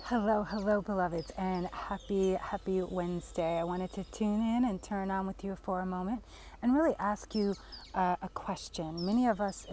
Hello, hello, beloveds, and happy Wednesday. I wanted to tune in and turn on with you for a moment and really ask you a question. Many of us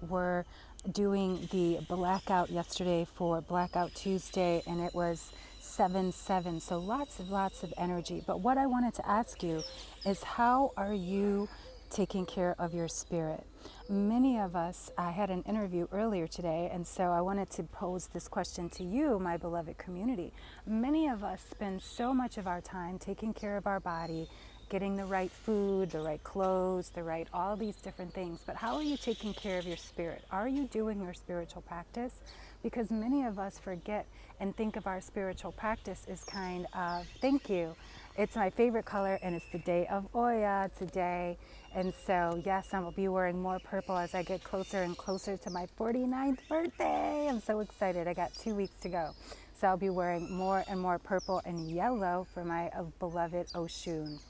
were doing the blackout yesterday for Blackout Tuesday, and it was 7/7, so lots of energy. But what I wanted to ask you is, how are you taking care of your spirit? Many of us, I had an interview earlier today, and so I wanted to pose this question to you, my beloved community. Many of us spend so much of our time taking care of our body, getting the right food, the right clothes, all these different things. But how are you taking care of your spirit? Are you doing your spiritual practice? Because many of us forget and think of our spiritual practice as kind of, thank you. It's my favorite color, and it's the day of Oya today. And so, yes, I will be wearing more purple as I get closer and closer to my 49th birthday. I'm so excited. I got 2 weeks to go. So I'll be wearing more and more purple and yellow for my beloved Oshun.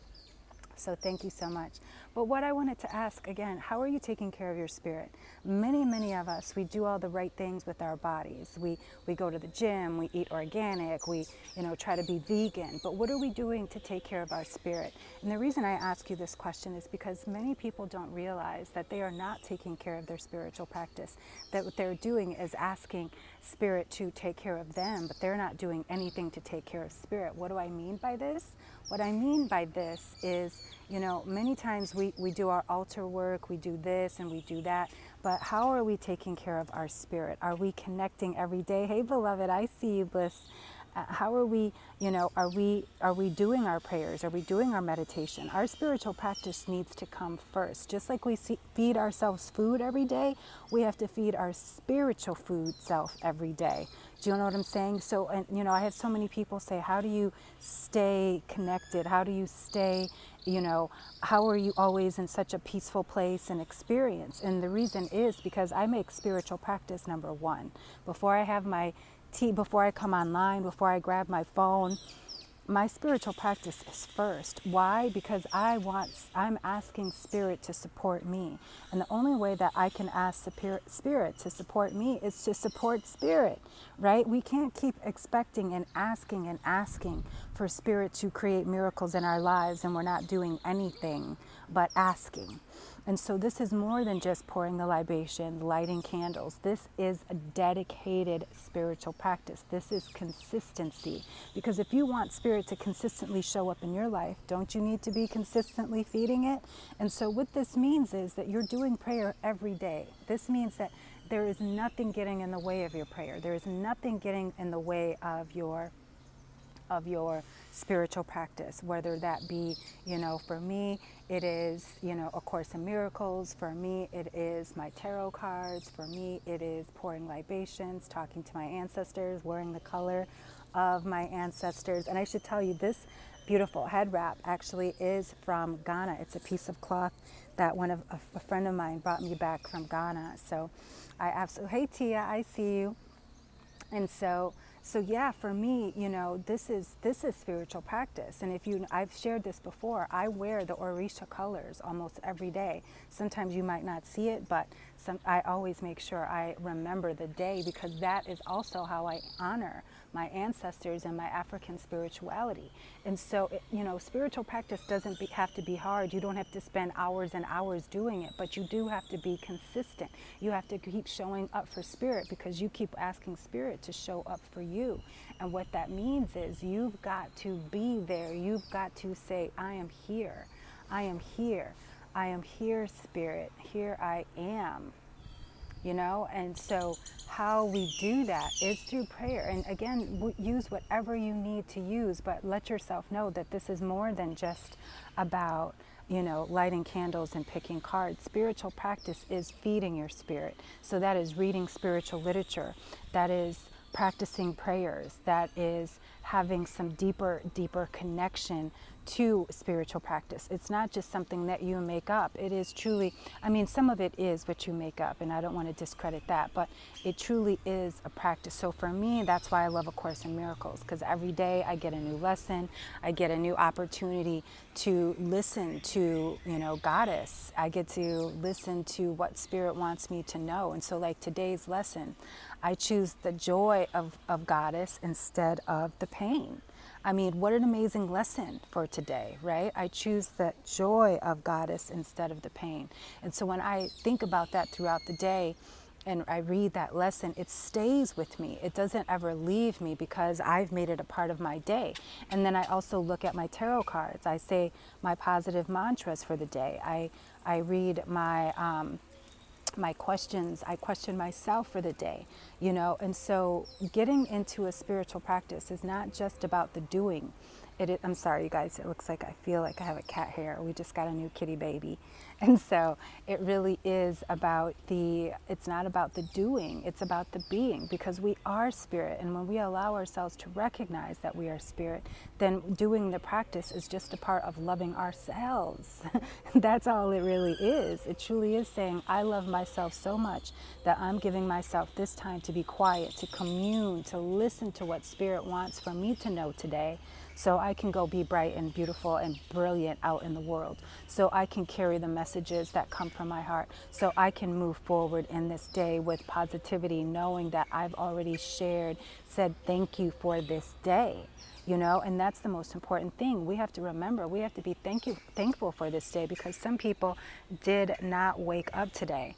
So thank you so much. But what I wanted to ask again, how are you taking care of your spirit? Many of us, we do all the right things with our bodies. We go to the gym, we eat organic, we try to be vegan. But what are we doing to take care of our spirit? And the reason I ask you this question is because many people don't realize that they are not taking care of their spiritual practice. That what they're doing is asking spirit to take care of them, but they're not doing anything to take care of spirit. What do I mean by this? What I mean by this is, many times we do our altar work, we do this and we do that, but how are we taking care of our spirit? Are we connecting every day? Hey, beloved, I see you, Bliss. How are we, are we doing our prayers? Are we doing our meditation? Our spiritual practice needs to come first. Just like we feed ourselves food every day, we have to feed our spiritual food self every day. Do you know what I'm saying? So, and I have so many people say, how do you stay connected? How do you stay, how are you always in such a peaceful place and experience? And the reason is because I make spiritual practice number one. Before I have my tea, before I come online, before I grab my phone, my spiritual practice is first. Why? Because I'm asking spirit to support me. And the only way that I can ask spirit to support me is to support spirit, right? We can't keep expecting and asking for spirit to create miracles in our lives, and we're not doing anything but asking. And so this is more than just pouring the libation, lighting candles. This is a dedicated spiritual practice. This is consistency. Because if you want spirit to consistently show up in your life, don't you need to be consistently feeding it? And so what this means is that you're doing prayer every day. This means that there is nothing getting in the way of your prayer. There is nothing getting in the way of your spiritual practice, whether that be, for me, it is, A Course in Miracles. For me, it is my tarot cards. For me, it is pouring libations, talking to my ancestors, wearing the color of my ancestors. And I should tell you, this beautiful head wrap actually is from Ghana. It's a piece of cloth that a friend of mine brought me back from Ghana. So I absolutely, hey Tia, I see you. And so yeah, for me, this is spiritual practice. And I've shared this before. I wear the Orisha colors almost every day. Sometimes you might not see it, but I always make sure I remember the day, because that is also how I honor my ancestors and my African spirituality. And so, spiritual practice doesn't have to be hard. You don't have to spend hours and hours doing it, but you do have to be consistent. You have to keep showing up for spirit, because you keep asking spirit to show up for you. And what that means is you've got to be there. You've got to say, I am here. I am here. I am here, spirit. Here I am. And so how we do that is through prayer. And again, use whatever you need to use, but let yourself know that this is more than just about, lighting candles and picking cards. Spiritual practice is feeding your spirit. So that is reading spiritual literature. That is practicing prayers. That is having some deeper connection to spiritual practice. It's not just something that you make up. It is truly, I mean, some of it is what you make up, and I don't want to discredit that, but it truly is a practice. So for me, that's why I love A Course in Miracles, because every day I get a new lesson, I get a new opportunity to listen to, Goddess. I get to listen to what Spirit wants me to know. And so like today's lesson, I choose the joy of Goddess instead of the pain. I mean, what an amazing lesson for today, right? I choose the joy of Goddess instead of the pain. And so when I think about that throughout the day and I read that lesson, it stays with me. It doesn't ever leave me because I've made it a part of my day. And then I also look at my tarot cards. I say my positive mantras for the day. I read my questions. I question myself for the day, and so getting into a spiritual practice is not just about the doing. I'm sorry, you guys, it looks like I feel like I have a cat hair. We just got a new kitty baby. And so it really is about it's not about the doing, it's about the being, because we are spirit. And when we allow ourselves to recognize that we are spirit, then doing the practice is just a part of loving ourselves. That's all it really is. It truly is saying, I love myself so much that I'm giving myself this time to be quiet, to commune, to listen to what Spirit wants for me to know today, so I can go be bright and beautiful and brilliant out in the world, so I can carry the messages that come from my heart, so I can move forward in this day with positivity, knowing that I've already said thank you for this day, and that's the most important thing. We have to remember, we have to be thankful for this day, because some people did not wake up today.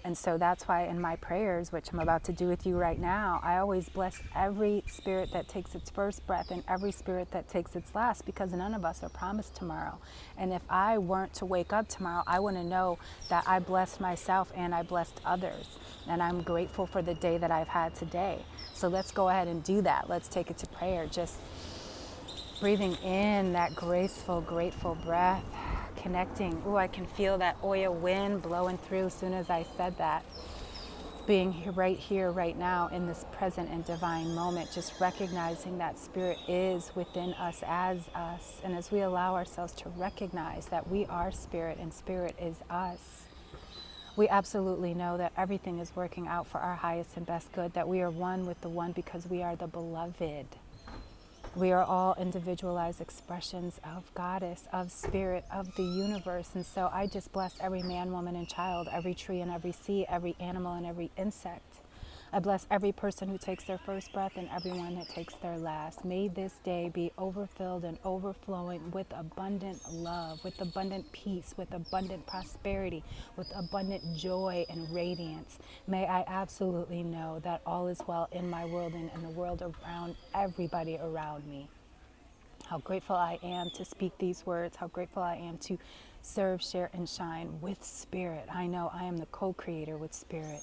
And so that's why in my prayers, which I'm about to do with you right now, I always bless every spirit that takes its first breath and every spirit that takes its last, because none of us are promised tomorrow. And if I weren't to wake up tomorrow, I want to know that I blessed myself and I blessed others. And I'm grateful for the day that I've had today. So let's go ahead and do that. Let's take it to prayer. Just breathing in that graceful, grateful breath. Connecting. I can feel that Oya wind blowing through as soon as I said that. Being here, right now, in this present and divine moment, just recognizing that Spirit is within us as us. And as we allow ourselves to recognize that we are Spirit and Spirit is us, we absolutely know that everything is working out for our highest and best good, that we are one with the one because we are the beloved. We are all individualized expressions of Goddess, of Spirit, of the universe. And so I just bless every man, woman, and child, every tree and every sea, every animal and every insect. I bless every person who takes their first breath and everyone that takes their last. May this day be overfilled and overflowing with abundant love, with abundant peace, with abundant prosperity, with abundant joy and radiance. May I absolutely know that all is well in my world and in the world around everybody around me. How grateful I am to speak these words, how grateful I am to serve, share, and shine with Spirit. I know I am the co-creator with Spirit.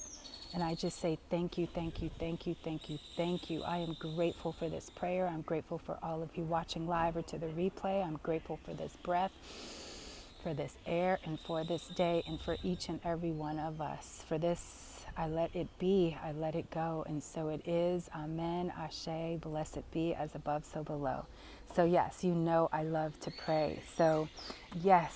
And I just say thank you, thank you, thank you, thank you, thank you. I am grateful for this prayer. I'm grateful for all of you watching live or to the replay. I'm grateful for this breath, for this air, and for this day, and for each and every one of us. For this, I let it be, I let it go, and so it is. Amen, Ashe, blessed be, as above, so below. So yes, I love to pray. So yes.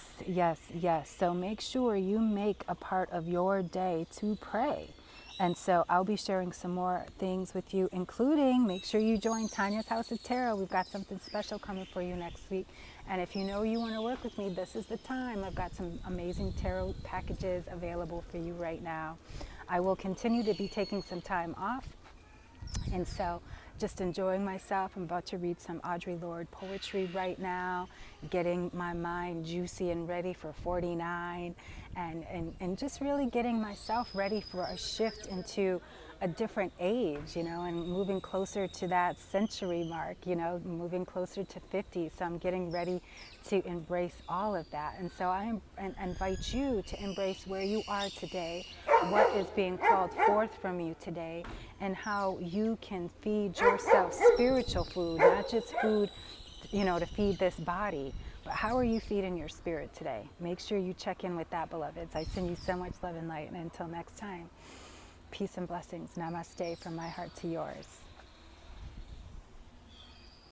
So make sure you make a part of your day to pray. And so I'll be sharing some more things with you, including make sure you join Tonya's House of Tarot. We've got something special coming for you next week. And if you know you want to work with me, this is the time. I've got some amazing tarot packages available for you right now. I will continue to be taking some time off. And so just enjoying myself. I'm about to read some Audre Lorde poetry right now, getting my mind juicy and ready for 49, and just really getting myself ready for a shift into a different age, and moving closer to that century mark, moving closer to 50. So I'm getting ready to embrace all of that. And so I invite you to embrace where you are today, what is being called forth from you today, and how you can feed yourself spiritual food, not just food, to feed this body. But how are you feeding your spirit today? Make sure you check in with that, beloveds. I send you so much love and light. And until next time, peace and blessings. Namaste from my heart to yours.